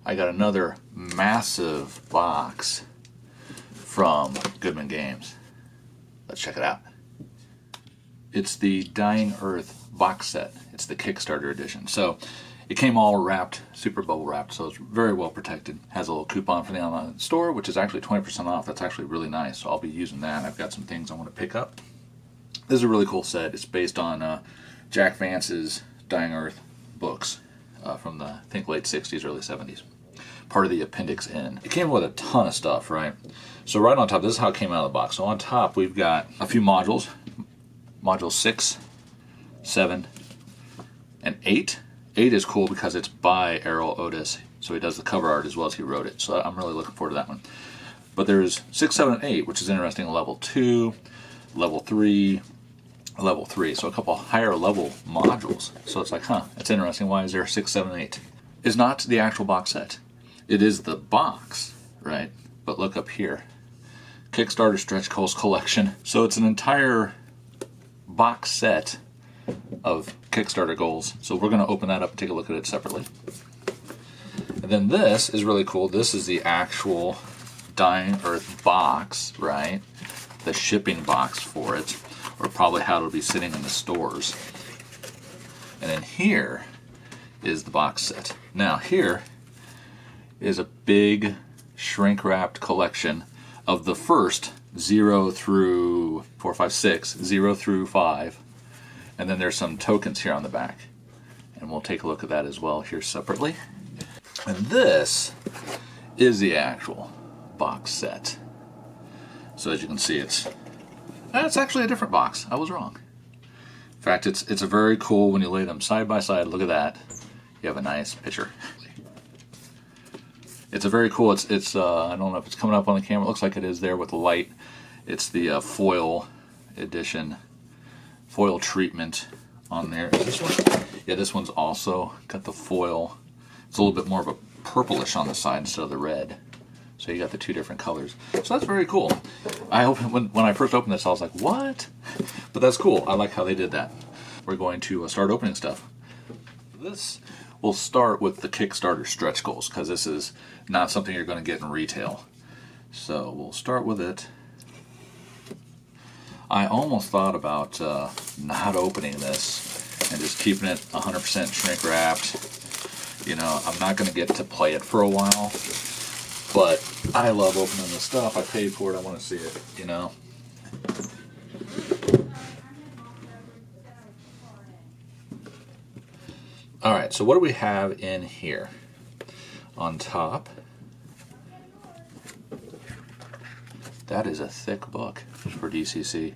I got another massive box from Goodman Games. Let's check it out. It's the Dying Earth box set. It's the Kickstarter edition. So it came all wrapped, super bubble wrapped, so it's very well protected. Has a little coupon for the online store, which is actually 20% off. That's actually really nice, so I'll be using that. I've got some things I want to pick up. This is a really cool set. It's based on Jack Vance's Dying Earth books from the, I think, late 60s, early 70s. Part of the Appendix N. It came with a ton of stuff, right? So right on top, this is how it came out of the box. So on top, we've got a few modules. Module 6, 7, and 8. 8 is cool because it's by Errol Otis. So he does the cover art as well as he wrote it. So I'm really looking forward to that one. But there's 6, 7, and 8, which is interesting. Level 2, Level 3, Level 3. So a couple higher level modules. So it's like, huh, that's interesting. Why is there 6, 7, and 8? It's not the actual box set. It is the box, right? But look up here. Kickstarter Stretch Goals Collection. So it's an entire box set of Kickstarter goals. So we're going to open that up and take a look at it separately. And then this is really cool. This is the actual Dying Earth box, right? The shipping box for it, or probably how it'll be sitting in the stores. And then here is the box set. Now here is a big shrink-wrapped collection of the first 0 through 4, 5, 6, 0 through 5. And then there's some tokens here on the back. And we'll take a look at that as well here separately. And this is the actual box set. So as you can see, it's actually a different box. I was wrong. In fact, it's a very cool, when you lay them side by side, look at that. You have a nice picture. It's a very cool, I don't know if it's coming up on the camera. It looks like it is there with the light. It's the foil edition, foil treatment on there. Is this one? Yeah, this one's also got the foil. It's a little bit more of a purplish on the side instead of the red. So you got the two different colors. So that's very cool. I opened, when I first opened this, I was like, what? But that's cool. I like how they did that. We're going to start opening stuff. This will start with the Kickstarter stretch goals, because this is not something you're going to get in retail. So we'll start with it. I almost thought about not opening this and just keeping it 100% shrink wrapped. You know, I'm not going to get to play it for a while, but I love opening this stuff. I paid for it. I want to see it, you know. All right, so what do we have in here? On top, that is a thick book for DCC.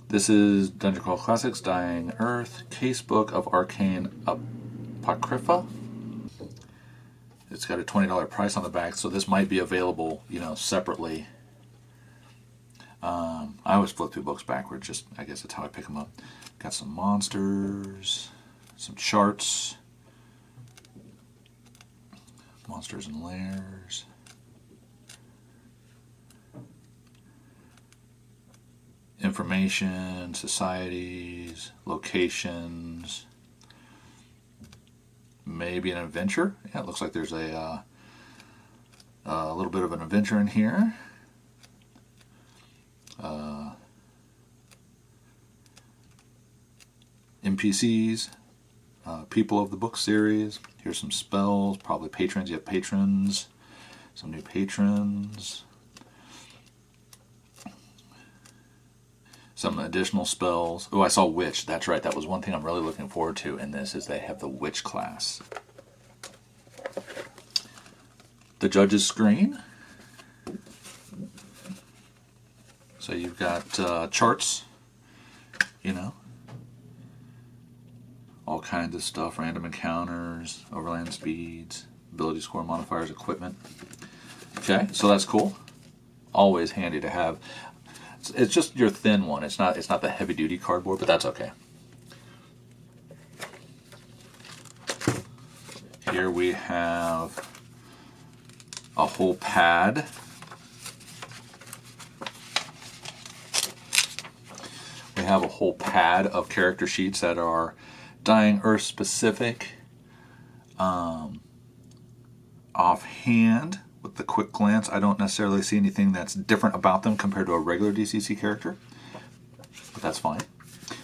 This is Dungeon Crawl Classics, Dying Earth, Casebook of Arcane Apocrypha. It's got a $20 price on the back, so this might be available, you know, separately. I always flip through books backwards, just, I guess that's how I pick them up. Got some monsters, some charts, monsters and lairs. Information, societies, locations, maybe an adventure. Yeah, it looks like there's a little bit of an adventure in here. NPCs, people of the book series. Here's some spells, probably patrons. You have patrons, some new patrons. Some additional spells. Oh, I saw Witch. That's right. That was one thing I'm really looking forward to in this, is they have the Witch class. The judge's screen. So you've got charts, you know, all kinds of stuff, random encounters, overland speeds, ability score modifiers, equipment. Okay, so that's cool. Always handy to have. It's just your thin one. It's not the heavy duty cardboard, but that's okay. Here we have a whole pad. We have a whole pad of character sheets that are Dying Earth specific. offhand, with the quick glance, I don't necessarily see anything that's different about them compared to a regular DCC character, but that's fine.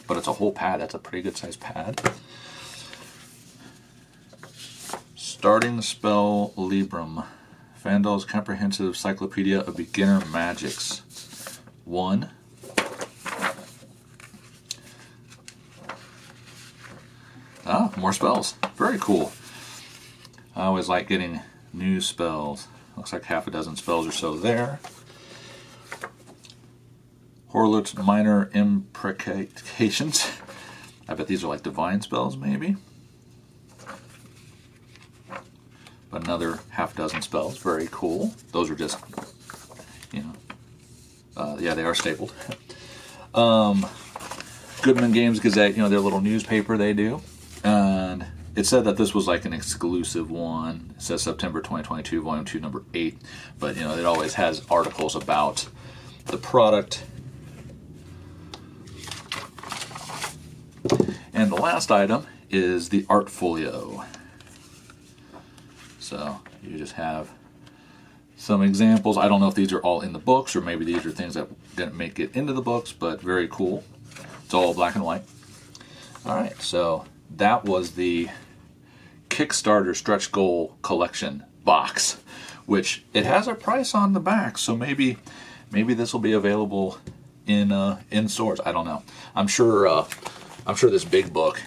But it's a whole pad. That's a pretty good sized pad. Starting Spell Librum, Fandol's Comprehensive Encyclopedia of Beginner Magics. 1. Ah, more spells. Very cool. I always like getting new spells. Looks like half a dozen spells or so there. Horlut's Minor Imprecations. I bet these are like divine spells, maybe. Another half dozen spells. Very cool. Those are just, you know, yeah, they are stapled. Goodman Games Gazette, you know, their little newspaper they do. And it said that this was like an exclusive one. It says September 2022, Volume 2, Number 8. But, you know, it always has articles about the product. And the last item is the art folio. So you just have some examples. I don't know if these are all in the books, or maybe these are things that didn't make it into the books, but very cool. It's all black and white. All right, so that was the Kickstarter Stretch Goal Collection box, which it has a price on the back, so maybe this will be available in stores. I don't know. I'm sure this big book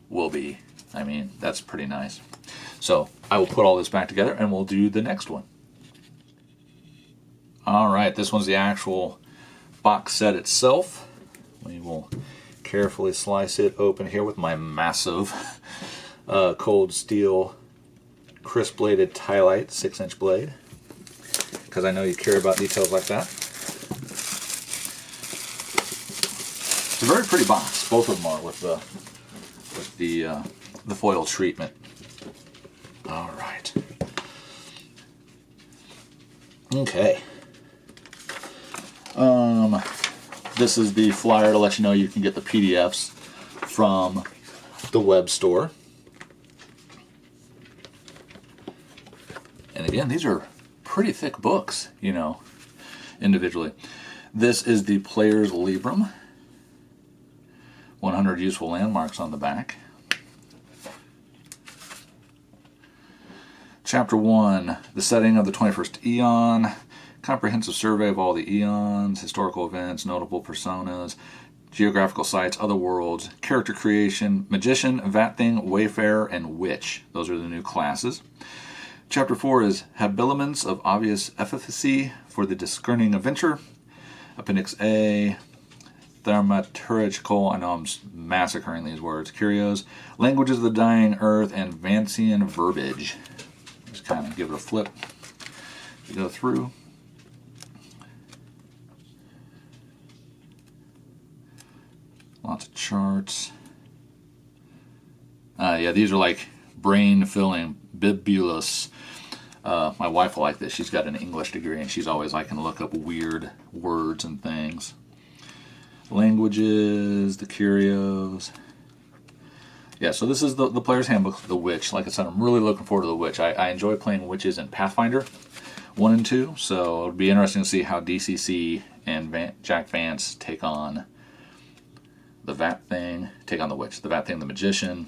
will be. I mean, that's pretty nice. So I will put all this back together and we'll do the next one. All right, this one's the actual box set itself. We will carefully slice it open here with my massive cold steel crisp bladed Ti-Lite 6-inch blade, because I know you care about details like that. It's a very pretty box. Both of them are with the foil treatment. All right. Okay. This is the flyer to let you know you can get the PDFs from the web store. And again, these are pretty thick books, you know, individually. This is the Player's Librum. 100 useful landmarks on the back. Chapter 1, the setting of the 21st eon, comprehensive survey of all the eons, historical events, notable personas, geographical sites, other worlds, character creation, magician, vat-thing, wayfarer, and witch. Those are the new classes. Chapter 4 is habiliments of obvious efficacy for the discerning adventure. Appendix A, thaumaturgical, I know I'm massacring these words, curios, languages of the dying earth, and Vancian verbiage. Just kind of give it a flip to go through. Lots of charts. Yeah, these are like brain-filling, bibulous. My wife will like this. She's got an English degree, and she's always like to look up weird words and things. Languages, the curios. Yeah, so this is the Player's Handbook, the Witch. Like I said, I'm really looking forward to the Witch. I enjoy playing witches in Pathfinder 1 and 2, so it'll be interesting to see how DCC and Jack Vance take on the Vat-thing, take on the Witch. The Vat-thing, the Magician.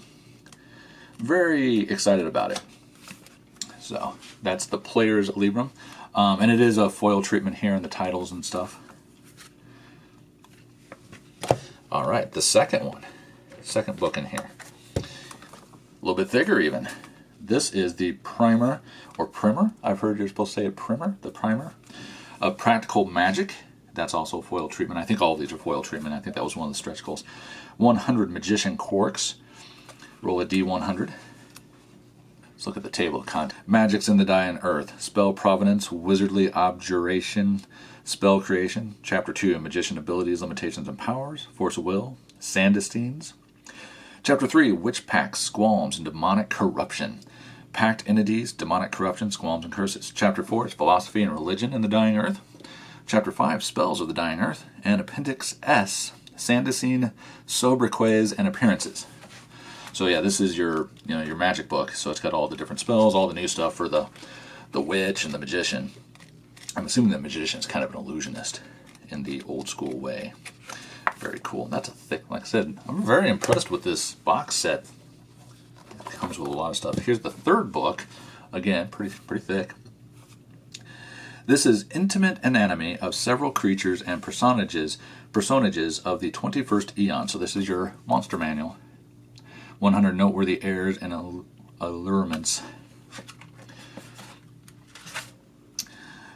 Very excited about it. So that's the Player's Librum. And it is a foil treatment here in the titles and stuff. All right, the second one. Second book in here. A little bit thicker even. This is the primer, or primer. I've heard you're supposed to say a primer, the primer. Of Practical Magic. That's also foil treatment. I think all of these are foil treatment. I think that was one of the stretch goals. 100 Magician Quirks. Roll a D100. Let's look at the table of content. Magics in the Dying Earth. Spell Provenance, Wizardly Abjuration, Spell Creation. Chapter 2, Magician Abilities, Limitations, and Powers. Force of Will. Sandistines. Chapter 3, Witch Pacts, Squalms, and Demonic Corruption. Pact Entities, Demonic Corruption, Squalms, and Curses. Chapter 4 is Philosophy and Religion in the Dying Earth. Chapter 5, Spells of the Dying Earth. And Appendix S, Sandicine, Sobriquets, and Appearances. So yeah, this is your your magic book. So it's got all the different spells, all the new stuff for the witch and the magician. I'm assuming the magician is kind of an illusionist in the old school way. Very cool. And that's a thick, like I said, I'm very impressed with this box set. It comes with a lot of stuff. Here's the third book. Again, pretty thick. This is Intimate Anatomy of Several Creatures and Personages of the 21st Eon. So this is your monster manual. 100 Noteworthy Errors and Allurements.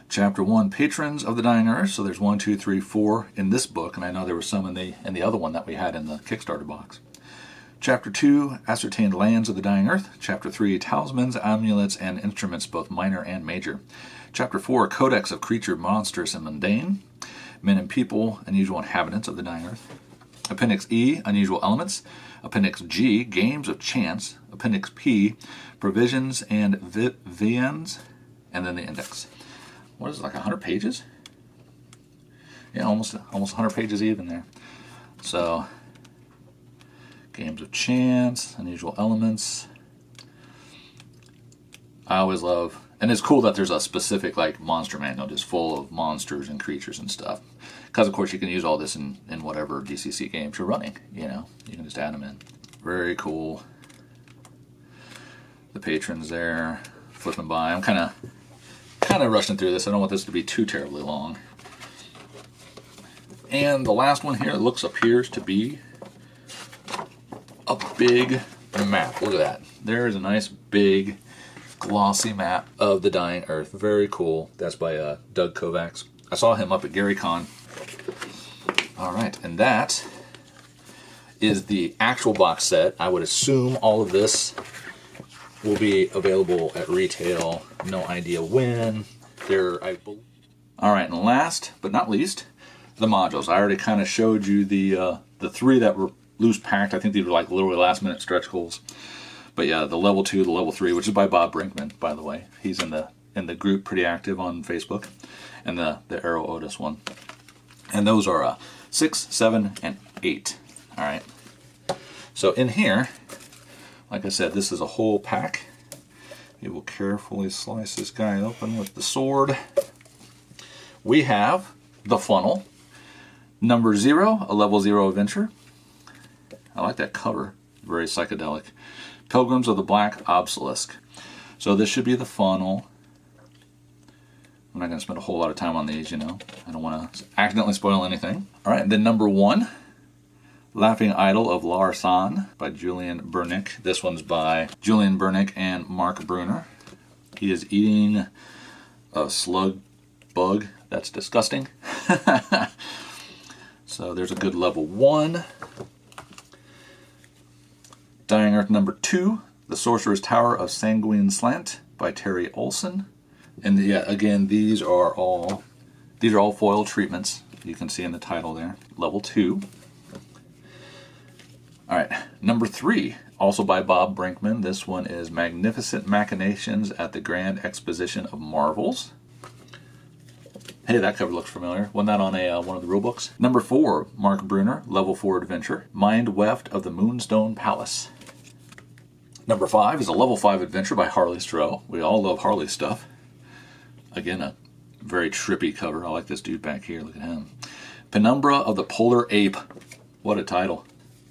Chapter 1, Patrons of the Dying Earth. So there's 1, 2, 3, 4 in this book, and I know there were some in the other one that we had in the Kickstarter box. Chapter 2, Ascertained Lands of the Dying Earth. Chapter 3, Talismans, Amulets, and Instruments, both minor and major. Chapter 4, Codex of Creature, Monstrous, and Mundane. Men and People, Unusual Inhabitants of the Dying Earth. Appendix E, Unusual Elements. Appendix G, Games of Chance. Appendix P, Provisions and Viands. And then the index. What is it, like 100 pages? Yeah, almost 100 pages even there. So, Games of Chance, Unusual Elements. I always love, and it's cool that there's a specific like monster manual just full of monsters and creatures and stuff. Because of course you can use all this in whatever DCC games you're running. You know, you can just add them in. Very cool. The patrons there, flipping by. I'm kind of rushing through this. I don't want this to be too terribly long. And the last one here, it appears to be a big map. Look at that. There is a nice big glossy map of the Dying Earth. Very cool. That's by Doug Kovacs. I saw him up at GaryCon. All right, and that is the actual box set. I would assume all of this will be available at retail. No idea when. All right, and last but not least, the modules. I already kind of showed you the 3 that were loose packed. I think these were like literally last minute stretch goals. But yeah, the level 2, the level 3, which is by Bob Brinkman, by the way. He's in the group, pretty active on Facebook, and the Arrow Otis one. And those are 6, 7, and 8. All right. So in here, like I said, this is a whole pack. You will carefully slice this guy open with the sword. We have the funnel, number 0, a level 0 adventure. I like that cover, very psychedelic. Pilgrims of the Black Obelisk. So this should be the funnel. I'm not going to spend a whole lot of time on these, you know. I don't want to accidentally spoil anything. All right, and then number 1, Laughing Idol of Larsan by Julian Burnick. This one's by Julian Burnick and Mark Bruner. He is eating a slug bug. That's disgusting. So there's a good level 1. Dying Earth number 2, The Sorcerer's Tower of Sanguine Slant by Terry Olson. And yeah, again, these are all foil treatments. You can see in the title there. Level 2. All right, number 3, also by Bob Brinkman. This one is Magnificent Machinations at the Grand Exposition of Marvels. Hey, that cover looks familiar. Wasn't that on one of the rule books? Number 4, Mark Bruner, Level 4 Adventure, Mind Weft of the Moonstone Palace. Number 5 is a Level 5 Adventure by Harley Stroh. We all love Harley stuff. Again, a very trippy cover. I like this dude back here. Look at him. Penumbra of the Polar Ape. What a title.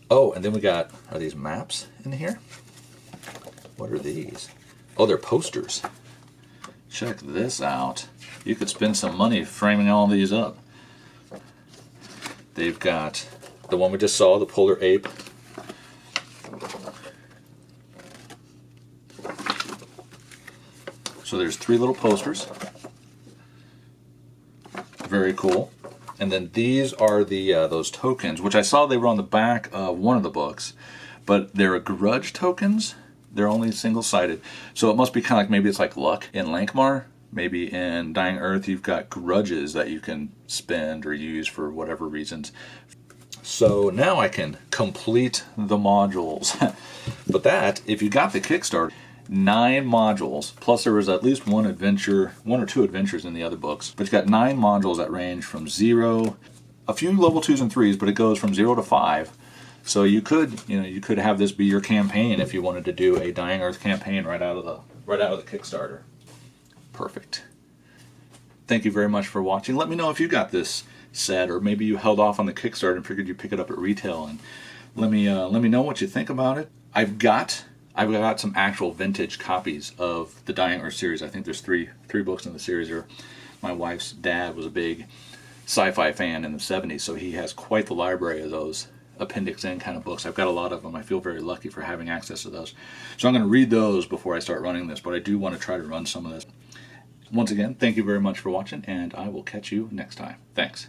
Oh, and then we got, are these maps in here? What are these? Oh, they're posters. Check this out. You could spend some money framing all these up. They've got the one we just saw, the Polar Ape. So there's 3 little posters. Very cool. And then these are the those tokens, which I saw they were on the back of one of the books, but they're grudge tokens. They're only single-sided, so it must be kind of like, maybe it's like luck in Lankmar. Maybe in Dying Earth you've got grudges that you can spend or use for whatever reasons. So now I can complete the modules. But that, if you got the Kickstarter, 9 modules, plus there was at least one or two adventures in the other books, but you got 9 modules that range from 0, a few level 2s and 3s, but it goes from 0 to 5. So you could, you could have this be your campaign if you wanted to do a Dying Earth campaign right out of the Kickstarter. Perfect. Thank you very much for watching. Let me know if you got this set, or maybe you held off on the Kickstarter and figured you'd pick it up at retail. And let me know what you think about it. I've got some actual vintage copies of the Dying Earth series. I think there's three books in the series. My wife's dad was a big sci-fi fan in the 70s, so he has quite the library of those Appendix N kind of books. I've got a lot of them. I feel very lucky for having access to those. So I'm going to read those before I start running this, but I do want to try to run some of this. Once again, thank you very much for watching, and I will catch you next time. Thanks.